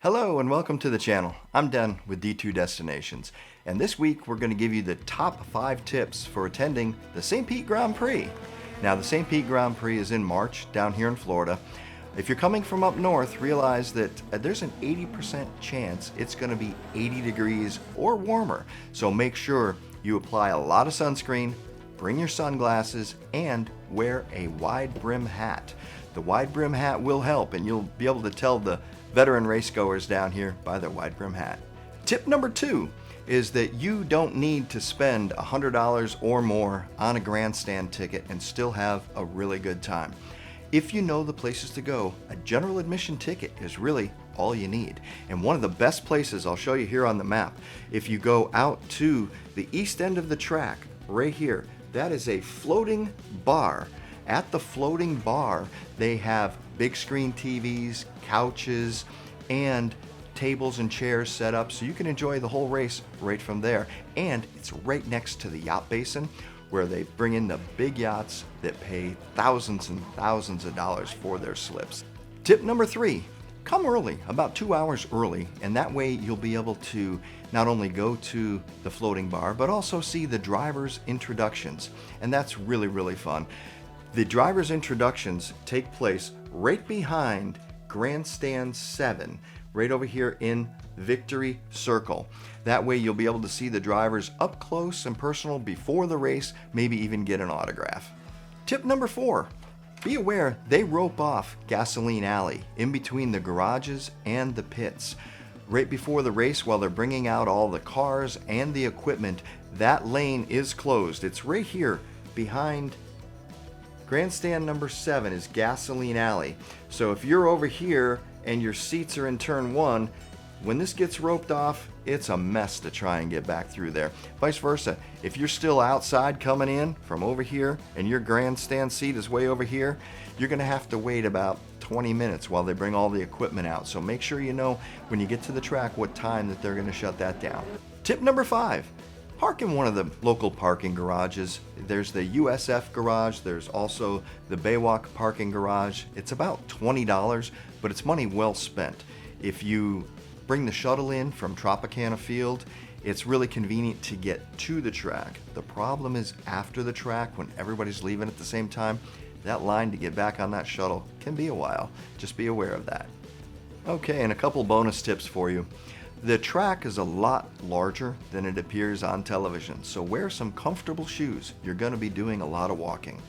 Hello and welcome to the channel. I'm Dan with D2 Destinations, and this week we're going to give you the top 5 tips for attending the St. Pete Grand Prix. Now the St. Pete Grand Prix is in March down here in Florida. If you're coming from up north, realize that there's an 80% chance it's going to be 80 degrees or warmer. So make sure you apply a lot of sunscreen, bring your sunglasses, and wear a wide brim hat. The wide brim hat will help, and you'll be able to tell the veteran racegoers down here by their wide brim hat. Tip number 2 is that you don't need to spend $100 or more on a grandstand ticket and still have a really good time. If you know the places to go, a general admission ticket is really all you need. And one of the best places, I'll show you here on the map, if you go out to the east end of the track, right here, that is a floating bar. At the floating bar, they have big screen TVs, couches, and tables and chairs set up so you can enjoy the whole race right from there. And it's right next to the yacht basin where they bring in the big yachts that pay thousands and thousands of dollars for their slips. Tip number 3, come early, about 2 hours early, and that way you'll be able to not only go to the floating bar, but also see the driver's introductions. And that's really fun. The driver's introductions take place right behind Grandstand 7, right over here in Victory Circle. That way you'll be able to see the drivers up close and personal before the race, maybe even get an autograph. Tip number 4, be aware they rope off Gasoline Alley in between the garages and the pits. Right before the race, while they're bringing out all the cars and the equipment, that lane is closed. It's right here behind Grandstand number 7 is Gasoline Alley. So if you're over here and your seats are in turn 1, when this gets roped off, it's a mess to try and get back through there. Vice versa, if you're still outside coming in from over here and your grandstand seat is way over here, you're going to have to wait about 20 minutes while they bring all the equipment out. So make sure you know when you get to the track what time that they're going to shut that down. Tip number 5. Park in one of the local parking garages. There's the USF garage, there's also the Baywalk parking garage. It's about $20, but it's money well spent. If you bring the shuttle in from Tropicana Field, it's really convenient to get to the track. The problem is after the track, when everybody's leaving at the same time, that line to get back on that shuttle can be a while. Just be aware of that. Okay, and a couple bonus tips for you. The track is a lot larger than it appears on television, so wear some comfortable shoes. You're going to be doing a lot of walking.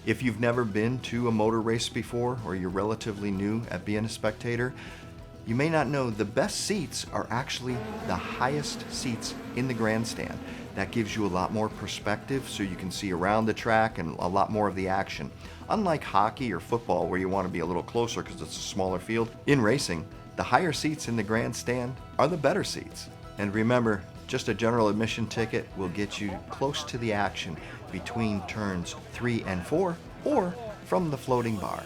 If you've never been to a motor race before, or you're relatively new at being a spectator, you may not know the best seats are actually the highest seats in the grandstand. That gives you a lot more perspective so you can see around the track and a lot more of the action. Unlike hockey or football where you want to be a little closer because it's a smaller field, in racing, the higher seats in the grandstand are the better seats. And remember, just a general admission ticket will get you close to the action between turns 3 and 4 or from the floating bar.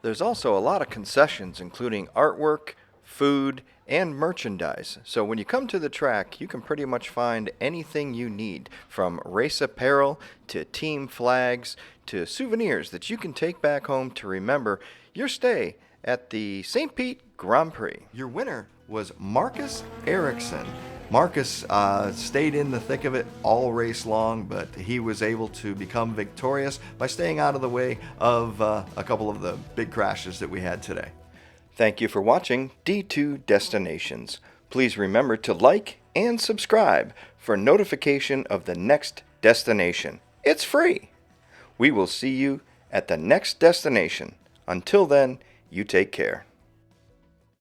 There's also a lot of concessions including artwork, food, and merchandise. So when you come to the track, you can pretty much find anything you need, from race apparel to team flags to souvenirs that you can take back home to remember your stay at the St. Pete Grand Prix. Your winner was Marcus Ericsson. Marcus stayed in the thick of it all race long, but he was able to become victorious by staying out of the way of a couple of the big crashes that we had today. Thank you for watching D2 Destinations. Please remember to like and subscribe for notification of the next destination. It's free. We will see you at the next destination. Until then, you take care.